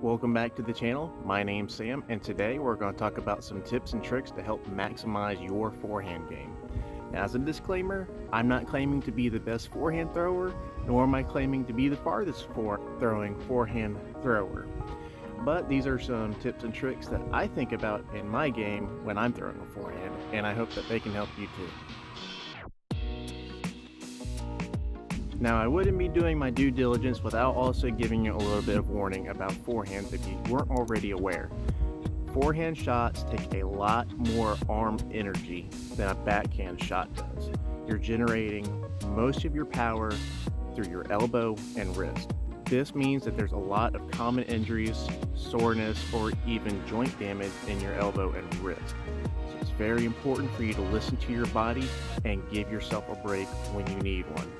Welcome back to the channel. My name's Sam, and today we're going to talk about some tips and tricks to help maximize your forehand game. Now, as a disclaimer, I'm not claiming to be the best forehand thrower, nor am I claiming to be the farthest throwing forehand thrower. But these are some tips and tricks that I think about in my game when I'm throwing a forehand, and I hope that they can help you too. Now, I wouldn't be doing my due diligence without also giving you a little bit of warning about forehands if you weren't already aware. Forehand shots take a lot more arm energy than a backhand shot does. You're generating most of your power through your elbow and wrist. This means that there's a lot of common injuries, soreness, or even joint damage in your elbow and wrist. So it's very important for you to listen to your body and give yourself a break when you need one.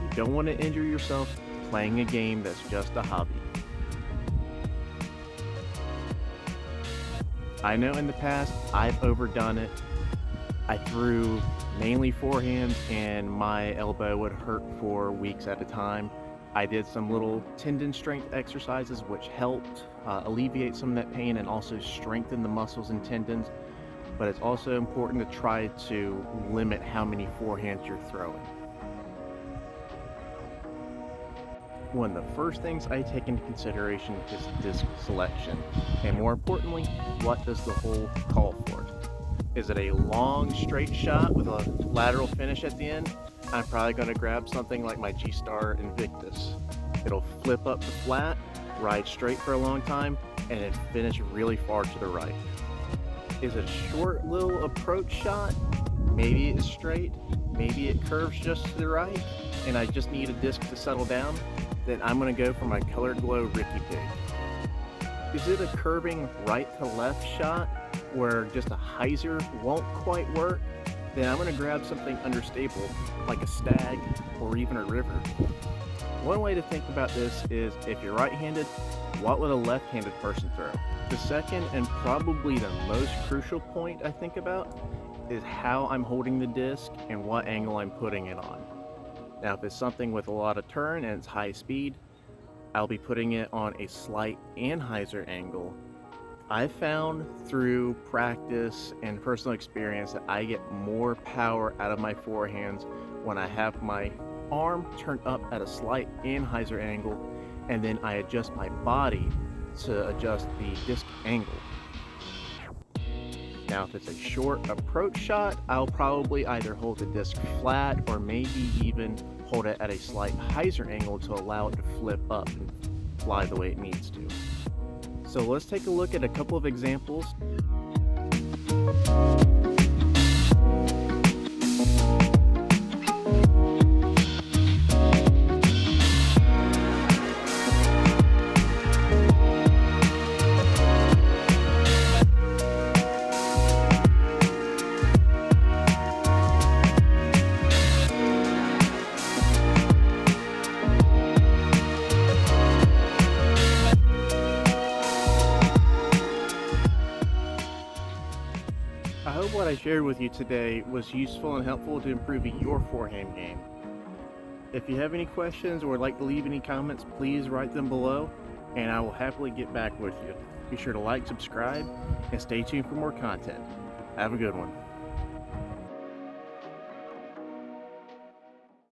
You don't want to injure yourself playing a game that's just a hobby. I know in the past I've overdone it. I threw mainly forehands and my elbow would hurt for weeks at a time. I did some little tendon strength exercises which helped alleviate some of that pain and also strengthen the muscles and tendons. But it's also important to try to limit how many forehands you're throwing. One of the first things I take into consideration is disc selection, and more importantly, what does the hole call for? Is it a long straight shot with a lateral finish at the end? I'm probably going to grab something like my G-Star Invictus. It'll flip up the flat, ride straight for a long time, and then finish really far to the right. Is it a short little approach shot? Maybe it's straight, maybe it curves just to the right, and I just need a disc to settle down. Then I'm going to go for my Colored Glow Ricky Pig. Is it a curving right to left shot where just a hyzer won't quite work? Then I'm going to grab something understable like a stag or even a river. One way to think about this is if you're right-handed, what would a left-handed person throw? The second and probably the most crucial point I think about is how I'm holding the disc and what angle I'm putting it on. Now, if it's something with a lot of turn and it's high speed, I'll be putting it on a slight anhyzer angle. I've found through practice and personal experience that I get more power out of my forehands when I have my arm turned up at a slight anhyzer angle, and then I adjust my body to adjust the disc angle. Now, if it's a short approach shot, I'll probably either hold the disc flat or maybe even hold it at a slight hyzer angle to allow it to flip up and fly the way it needs to. So let's take a look at a couple of examples. I hope what I shared with you today was useful and helpful to improving your forehand game. If you have any questions or would like to leave any comments, please write them below and I will happily get back with you. Be sure to like, subscribe, and stay tuned for more content. Have a good one.